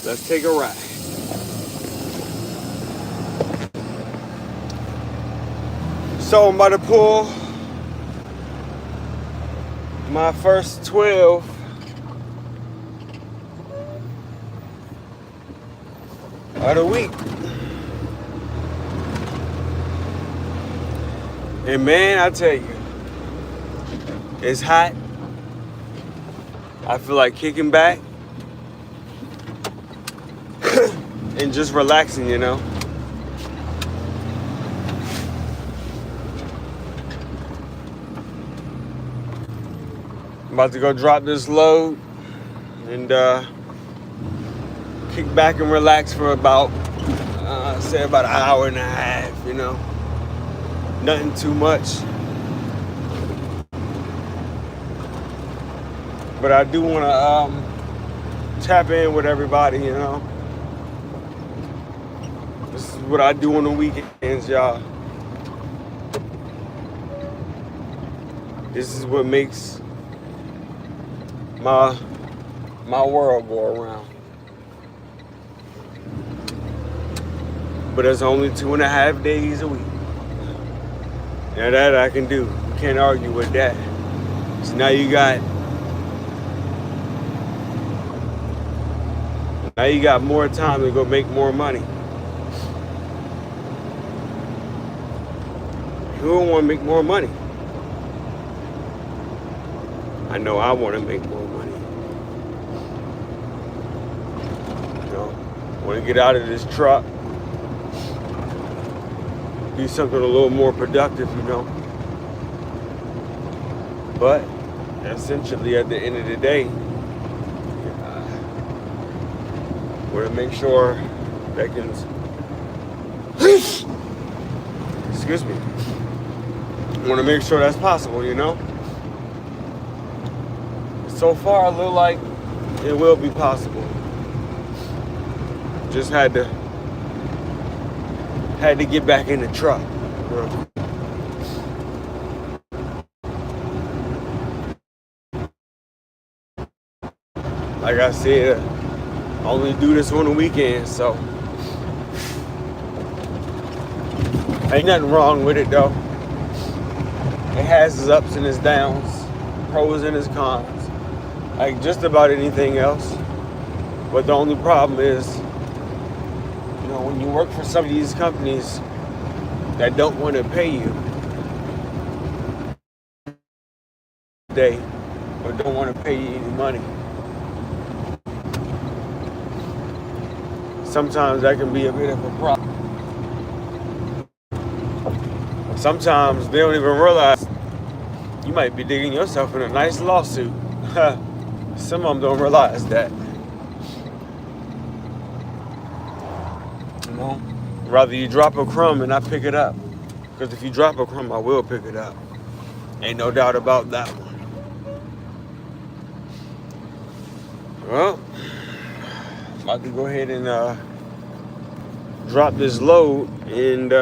Let's take a ride. So I'm about to pull my first 12 of the week. And man, I tell you, it's hot. I feel like kicking back and just relaxing, you know. I'm about to go drop this load and kick back and relax for about, say about an hour and a half, you know. Nothing too much. But I do want to tap in with everybody, you know. This is what I do on the weekends, y'all. This is what makes my world go around. But it's only 2.5 days a week. Now that I can do. You can't argue with that. So now you got more time to go make more money. Who don't want to make more money? I know I want to make more money. You know, I want to get out of this truck. Do something a little more productive, you know. But essentially, at the end of the day, want to make sure that can. Excuse me. Want to make sure that's possible, you know. So far, it look like it will be possible. Just had to get back in the truck. You know? Like I said, I only do this on the weekends, so ain't nothing wrong with it though. It has its ups and its downs, pros and its cons, like just about anything else. But the only problem is, you know, when you work for some of these companies that don't want to pay you, they or don't want to pay you any money. Sometimes that can be a bit of a problem. Sometimes they don't even realize you might be digging yourself in a nice lawsuit. Some of them don't realize that. You know, rather you drop a crumb and I pick it up. Because if you drop a crumb, I will pick it up. Ain't no doubt about that one. Well, I'm about to go ahead and drop this load, and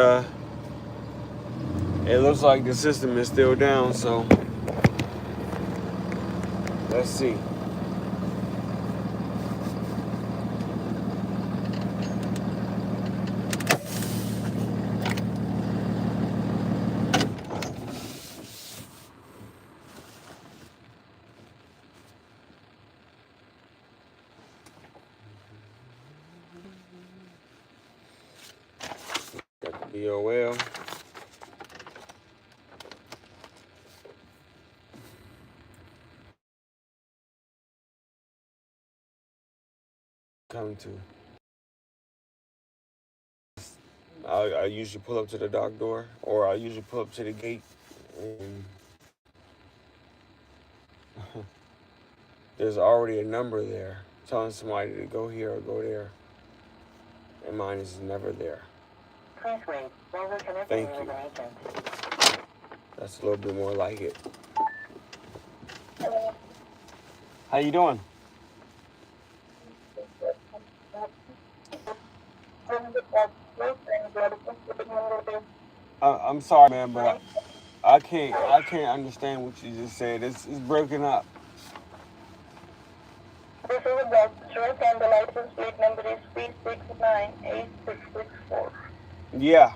it looks like the system is still down, so let's see. Got the BOL. Come to. I usually pull up to the dock door, or I usually pull up to the gate, and there's already a number there telling somebody to go here or go there, and mine is never there. Please wait while we're connecting with an agent. That's a little bit more like it. How you doing? I'm sorry, man, but I can't understand what you just said. It's broken up. This is a box truck and the license plate number Yeah.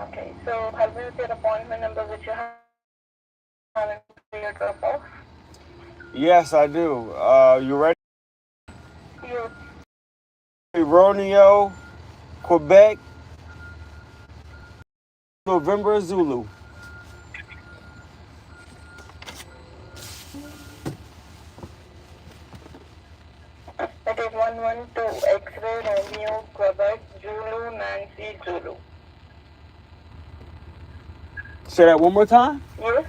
Okay, so help me with your appointment number which you have for your drop off. Yes, I do. You ready? You Romeo, Quebec, November, Zulu. That is 112 X-ray Romeo Quebec Zulu Nancy Zulu. Say that one more time. Yes.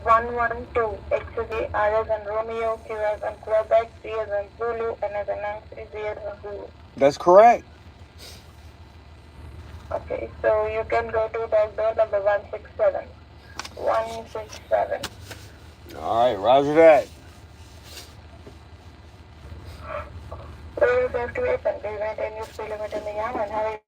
112 X-ray R as in Romeo, Q as in Quebec, Z as in Zulu, N as in Nancy, Z as in Zulu. That's correct. Okay, so you can go to the door number 167. 167. All right, roger that. Where is have to open? Do you maintain your speed limit in the yam and have a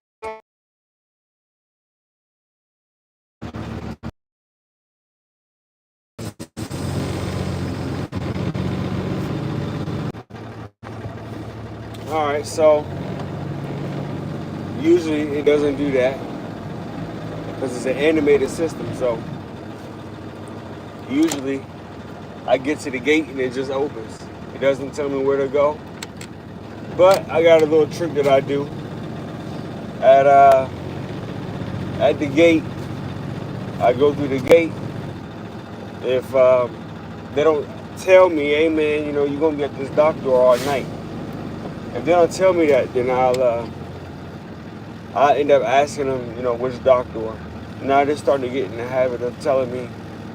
All right, so usually it doesn't do that because it's an animated system. So usually I get to the gate and it just opens. It doesn't tell me where to go. But I got a little trick that I do at the gate. I go through the gate. If they don't tell me, hey man, you're gonna be at this dock door all night. If they don't tell me that, then I end up asking them, which dock door. Now they're starting to get in the habit of telling me,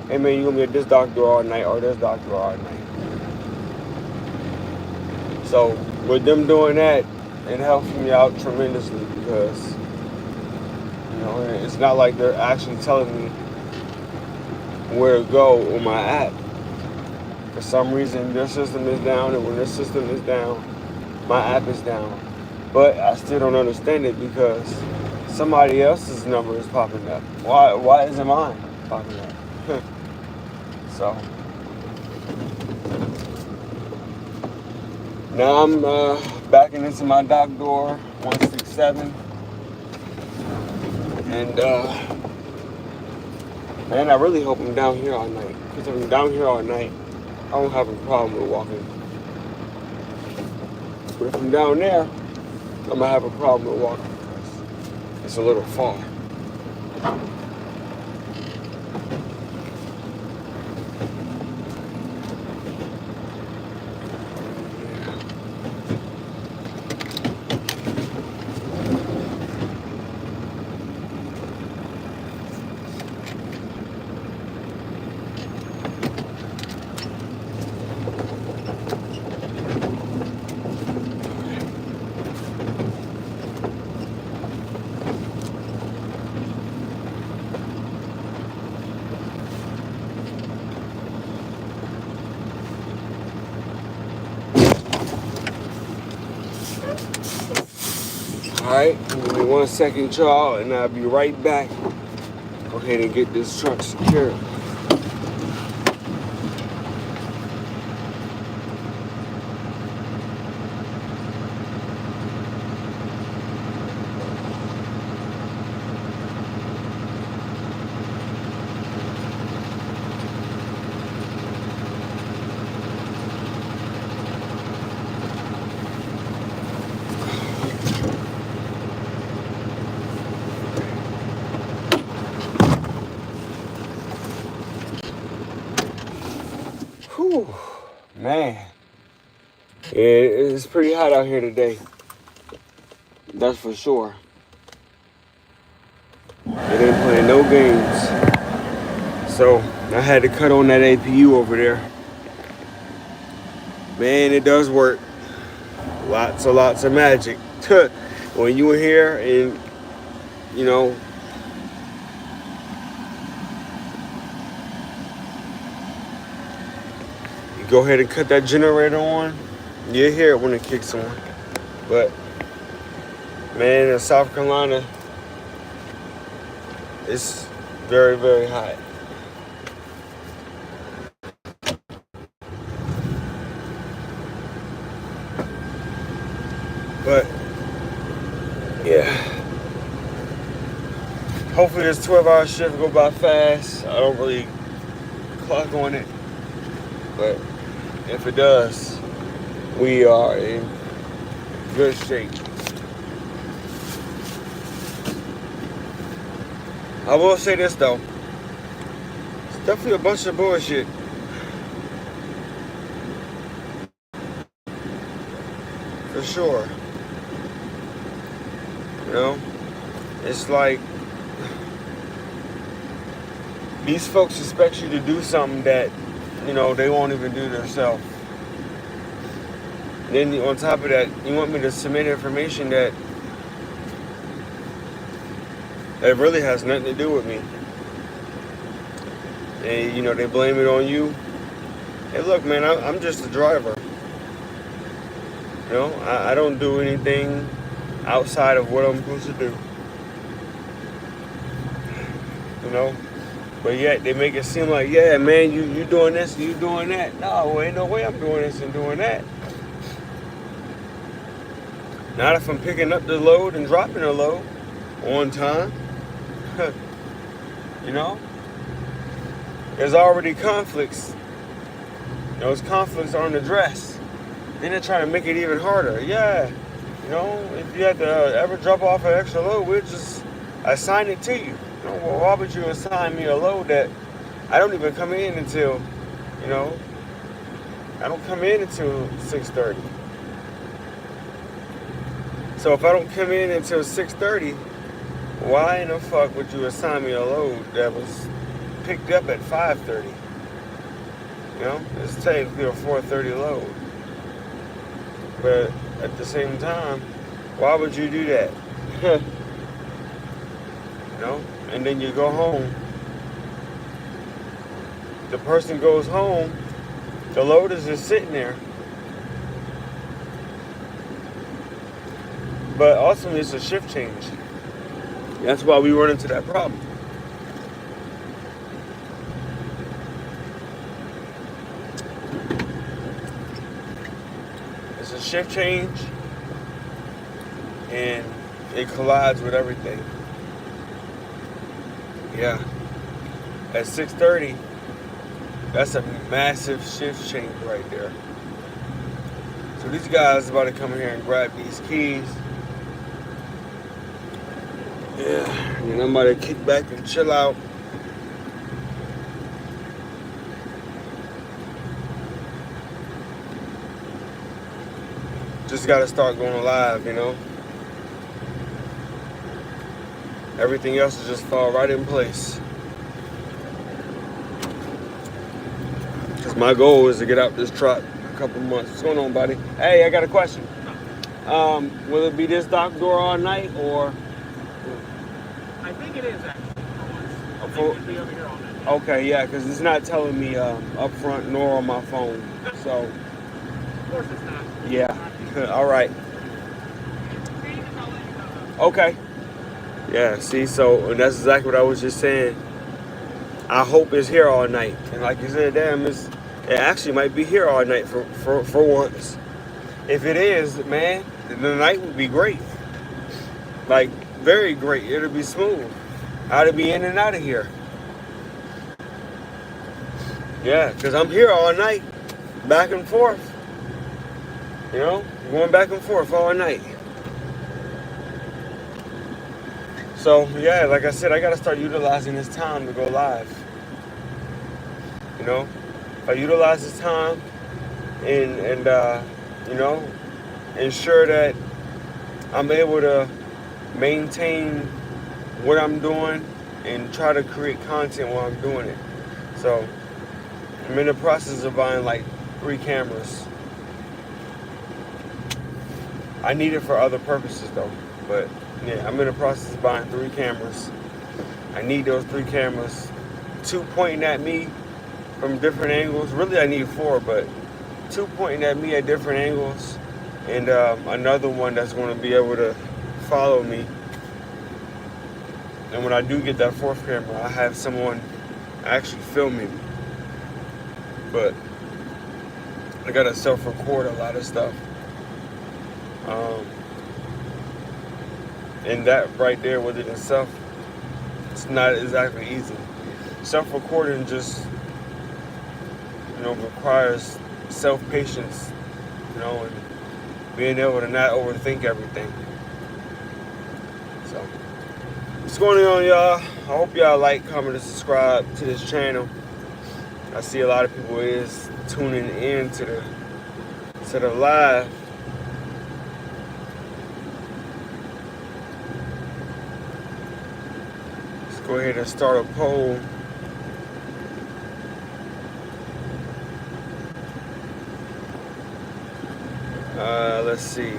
hey man, you're gonna be at this dock door all night or this dock door all night. So with them doing that, it helps me out tremendously because it's not like they're actually telling me where to go on my app. For some reason, their system is down, and when their system is down, my app is down. But I still don't understand it because somebody else's number is popping up. Why isn't mine popping up? So now I'm backing into my dock door, 167, and man, I really hope I'm down here all night. Because if I'm down here all night, I don't have a problem with walking. But if I'm down there, I'm gonna have a problem with walking because it's a little far. Alright, give me 1 second, y'all, and I'll be right back. Go ahead and get this truck secured. Whew, man. It's pretty hot out here today. That's for sure. It ain't playing no games. So I had to cut on that APU over there. Man, it does work. Lots of magic. When you in here and you know you go ahead and cut that generator on, you hear it when it kicks on. But man, in South Carolina, it's very, very hot. Hopefully this 12-hour shift go by fast. I don't really clock on it, but if it does, we are in good shape. I will say this though, it's definitely a bunch of bullshit. For sure. You know, it's like these folks expect you to do something that, you know, they won't even do themselves. Then on top of that, you want me to submit information that really has nothing to do with me. And, you know, they blame it on you. Hey, look, man, I'm just a driver. You know, I don't do anything outside of what I'm supposed to do. You know? But yet they make it seem like, yeah, man, you doing this and you doing that. No, ain't no way I'm doing this and doing that. Not if I'm picking up the load and dropping the load on time. You know? There's already conflicts. Those conflicts aren't addressed. Then they're trying to make it even harder. Yeah. You know, if you had to ever drop off an extra load, we'll just assign it to you. You know, well, why would you assign me a load that I don't even come in until, you know, I don't come in until 6:30. So if I don't come in until 6:30, why in the fuck would you assign me a load that was picked up at 5:30? You know, it's technically a 4:30 load. But at the same time, why would you do that? You know? And then you go home. The person goes home, the load is just sitting there. But ultimately, it's a shift change. That's why we run into that problem. It's a shift change, and it collides with everything. Yeah. At 6:30, that's a massive shift change right there. So these guys about to come in here and grab these keys. Yeah, and I'm about to kick back and chill out. Just gotta start going live, you know. Everything else will just fall right in place. Because my goal is to get out this truck in a couple months. What's going on, buddy? Hey, I got a question. Will it be this dock door all night, or? I think it is actually. I think it'll be over here all night. Okay, yeah, because it's not telling me up front nor on my phone. So. Of course it's not. Yeah. All right. Okay. Yeah. See, so and that's exactly what I was just saying. I hope it's here all night, and like you said, damn, it actually might be here all night for once. If it is, man, the night would be great. Like, very great. It'll be smooth. I'd be in and out of here. Yeah, because I'm here all night, back and forth. You know, going back and forth all night. So, yeah, like I said, I got to start utilizing this time to go live. You know, if I utilize this time and you know, ensure that I'm able to maintain what I'm doing and try to create content while I'm doing it. So, I'm in the process of buying like 3 cameras. I need it for other purposes though, but yeah, I'm in the process of buying 3 cameras. I need those 3 cameras, 2 pointing at me from different angles. Really, I need 4, but 2 pointing at me at different angles, and another one that's going to be able to follow me. And when I do get that 4th camera, I have someone actually filming me. But I gotta self-record a lot of stuff. And that right there within itself it's not exactly easy. Self-recording just, requires self-patience, and being able to not overthink everything. So, what's going on, y'all? I hope y'all like, comment, and subscribe to this channel. I see a lot of people is tuning in to the live. Let's go ahead and start a poll. Let's see.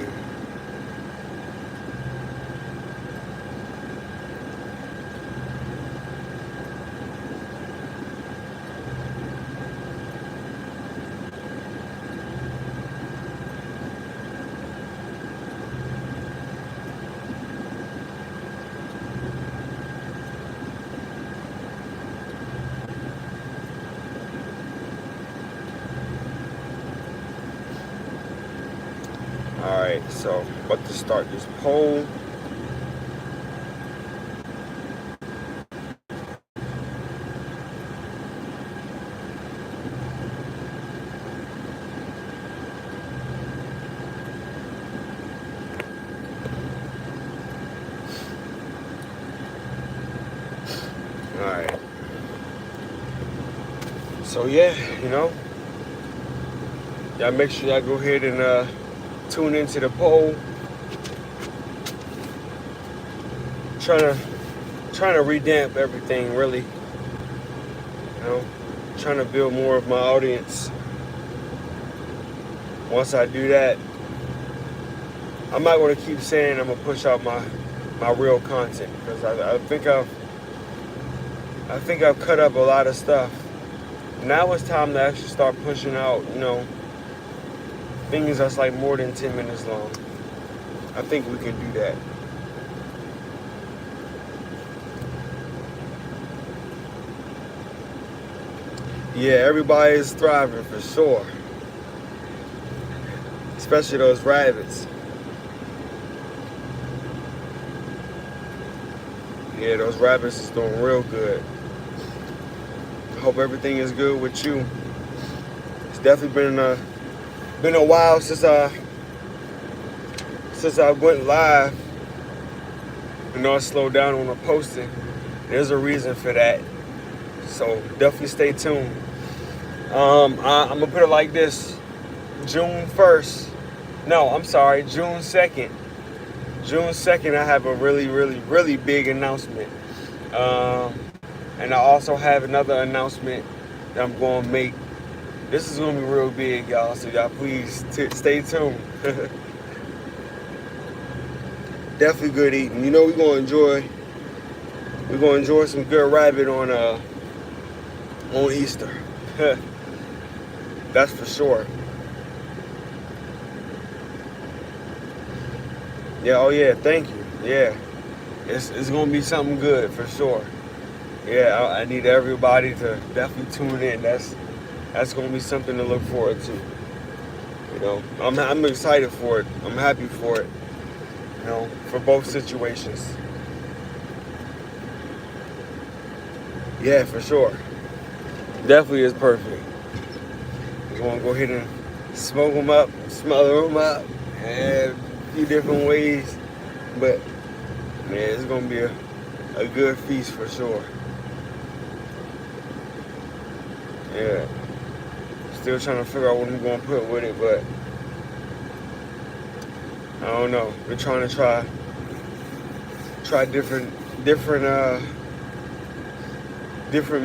Alright, so about to start this poll. Alright. So yeah, y'all make sure y'all go ahead and tune into the poll. Trying to revamp everything, really. Trying to build more of my audience. Once I do that, I'm not going to keep saying I'm gonna push out my real content, because I think I've cut up a lot of stuff. Now it's time to actually start pushing out, things that's like more than 10 minutes long. I think we can do that. Yeah, everybody is thriving for sure. Especially those rabbits. Yeah, those rabbits is doing real good. I hope everything is good with you. It's definitely been a while since I went live. I slowed down on the posting. There's a reason for that. So definitely stay tuned. I'm gonna put it like this: June 1st. No, I'm sorry, June 2nd. June 2nd, I have a really, really, really big announcement. And I also have another announcement that I'm going to make. This is going to be real big, y'all. So y'all please stay tuned. Definitely good eating. We're going to enjoy some good rabbit on Easter. That's for sure. Yeah, oh yeah, thank you. Yeah, it's gonna be something good for sure. Yeah, I need everybody to definitely tune in. That's gonna be something to look forward to. I'm excited for it. I'm happy for it. For both situations. Yeah, for sure. Definitely is perfect. We're gonna go ahead and smoke them up, smother them up, and a few different ways. But man, it's gonna be a good feast for sure. Yeah. Still trying to figure out what I'm gonna put with it, but I don't know. We're trying to try different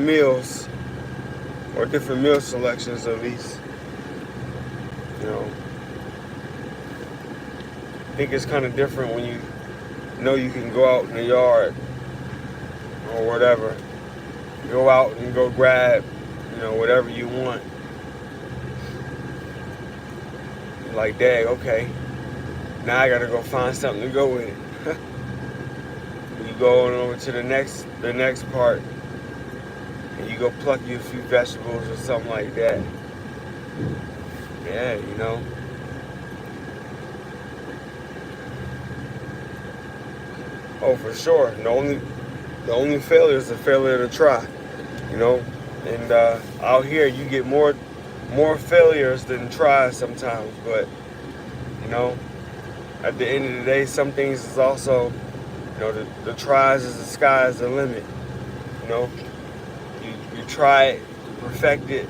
meals, or different meal selections at least. I think it's kind of different when you know you can go out in the yard or whatever. Go out and go grab, whatever you want. You're like, dang, okay. Now I gotta go find something to go with it. You go on over to the next part, and you go pluck you a few vegetables or something like that. Yeah, Oh, for sure. The only failure is the failure to try, you know. And out here, you get more failures than tries sometimes. But you know, at the end of the day, some things is also, you know, the tries is the sky is the limit. You know, you try it, perfect it.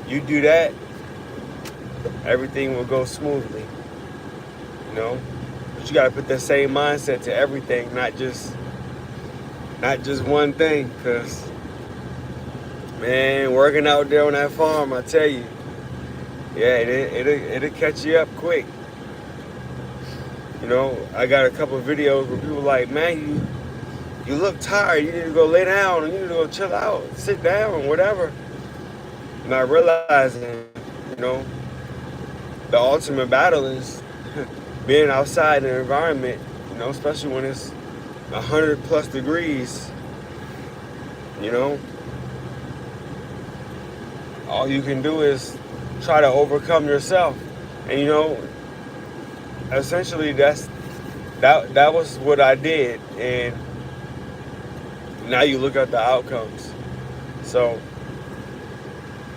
You do that, everything will go smoothly. You know, but you gotta put that same mindset to everything, not just one thing. Cause man, working out there on that farm, I tell you, yeah, it'll catch you up quick. You know, I got a couple of videos where people like, man, you look tired. You need to go lay down. You need to go chill out, sit down, whatever. Not realizing, you know, the ultimate battle is being outside in the environment. You know, especially when it's 100+ degrees. You know, all you can do is try to overcome yourself. And you know, essentially that was what I did. And now you look at the outcomes. So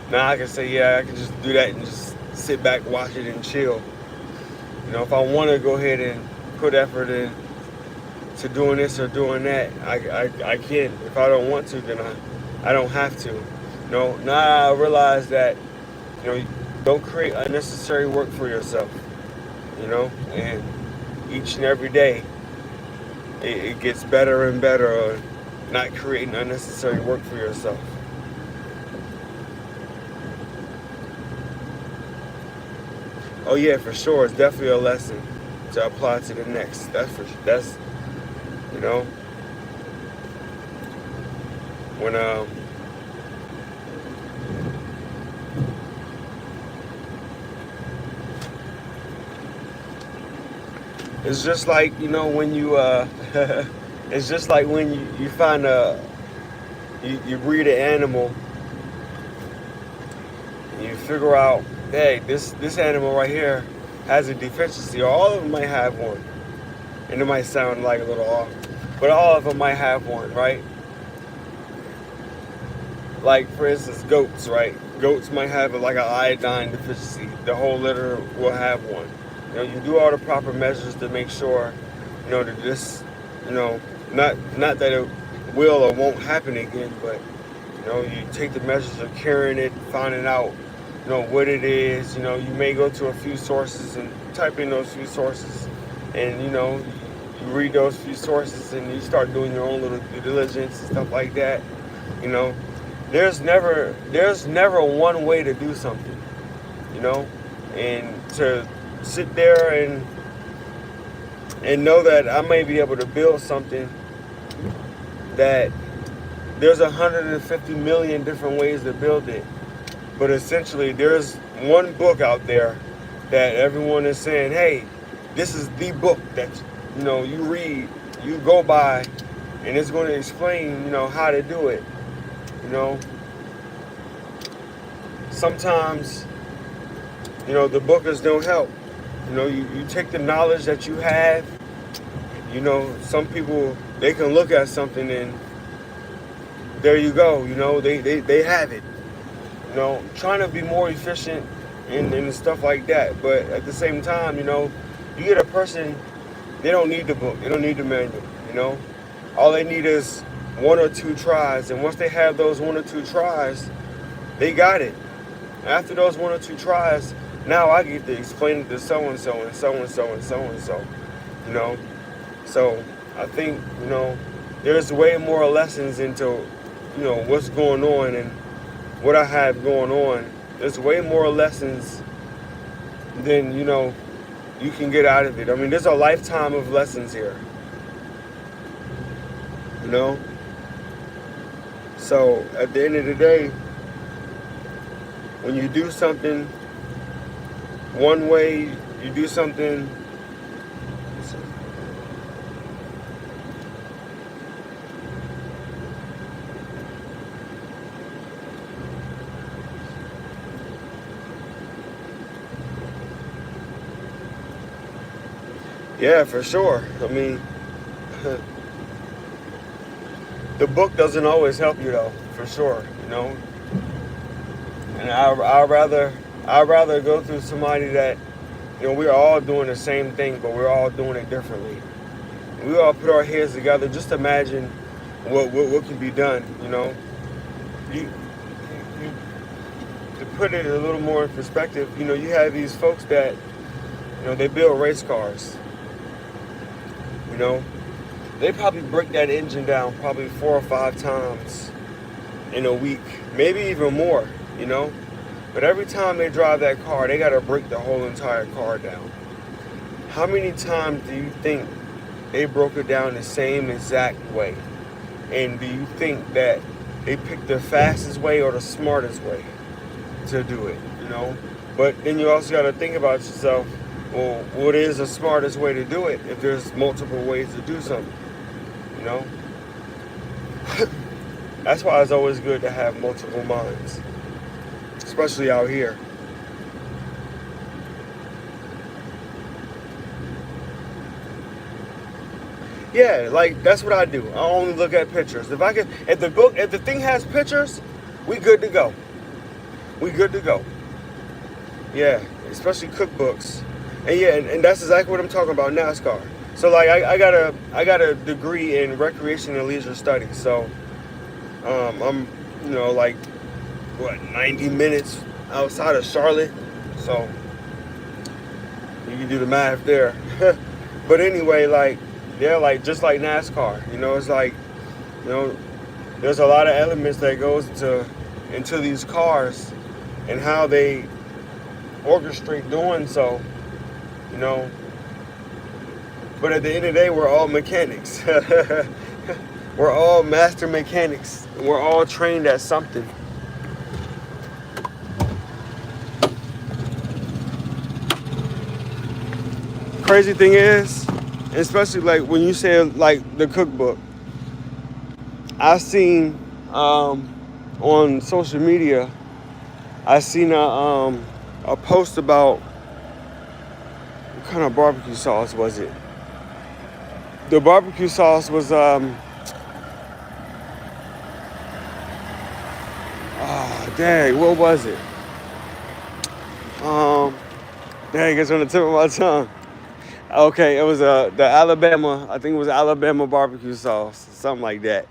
now I can say, yeah, I can just do that and just sit back, watch it, and chill. You know, if I want to go ahead and put effort in to doing this or doing that, I can. If I don't want to, then I don't have to. You know, now I realize that, you know, don't create unnecessary work for yourself. You know, and each and every day it gets better and better on not creating unnecessary work for yourself. Oh yeah, for sure. It's definitely a lesson to apply to the next. That's you know, when it's just like, you know, when you it's just like when you find you breed an animal and you figure out, hey, this animal right here has a deficiency, or all of them might have one. And it might sound like a little off, but all of them might have one, right? Like, for instance, goats, right? Goats might have like an iodine deficiency. The whole litter will have one. You know, you do all the proper measures to make sure, you know, that this, you know, not that it will or won't happen again, but, you know, you take the measures of curing it, finding out, you know, what it is. You know, you may go to a few sources and type in those few sources, and, you know, you read those few sources and you start doing your own little due diligence and stuff like that. You know, there's never one way to do something, you know, and to sit there and know that I may be able to build something that there's 150 million different ways to build it, but essentially there's one book out there that everyone is saying, hey, this is the book that, you know, you read, you go by, and it's going to explain, you know, how to do it. You know, sometimes, you know, the bookers don't help. You know, you take the knowledge that you have. You know, some people, they can look at something and there you go. You know, they have it. You know, trying to be more efficient and stuff like that. But at the same time, you know, you get a person, they don't need the book. They don't need the manual, you know. All they need is 1 or 2 tries. And once they have those 1 or 2 tries, they got it. After those 1 or 2 tries, now I get to explain it to so-and-so and so-and-so and so-and-so, you know. So I think, you know, there's way more lessons into, you know, what's going on and what I have going on. There's way more lessons than, you know, you can get out of it. I mean, there's a lifetime of lessons here, you know. So at the end of the day, when you do something one way, you do something yeah, for sure. I mean, the book doesn't always help you though, for sure. And I'd rather go through somebody that, we're all doing the same thing, but we're all doing it differently. We all put our heads together. Just imagine what can be done. You, you to put it a little more in perspective. You have these folks that, they build race cars. You know, they probably break that engine down probably 4 or 5 times in a week, maybe even more. But every time they drive that car, they got to break the whole entire car down. How many times do you think they broke it down the same exact way? And do you think that they picked the fastest way or the smartest way to do it? But then you also got to think about yourself. Well, what is the smartest way to do it if there's multiple ways to do something? That's why it's always good to have multiple minds, especially out here. Yeah, like that's what I do. I only look at pictures. If the thing has pictures, we good to go. We good to go. Yeah, especially cookbooks. And yeah, and that's exactly what I'm talking about, NASCAR. So like I got a degree in recreation and leisure studies. So I'm like 90 minutes outside of Charlotte. So you can do the math there. But anyway, like they're like just like NASCAR. It's like there's a lot of elements that goes into these cars and how they orchestrate doing so. But at the end of the day, we're all mechanics. We're all master mechanics. We're all trained at something. Crazy thing is, especially like when you say like the cookbook, I seen on social media, I seen a post about what kind of barbecue sauce was it? The barbecue sauce was dang, what was it? Dang, it's on the tip of my tongue. Okay, it was the Alabama. I think it was Alabama barbecue sauce, something like that.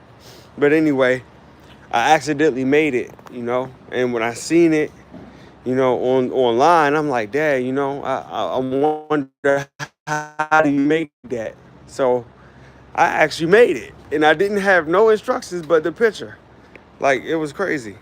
But anyway, I accidentally made it, and when I seen it, online, I'm like, Dad, I wonder how do you make that? So I actually made it, and I didn't have no instructions but the picture. Like, it was crazy.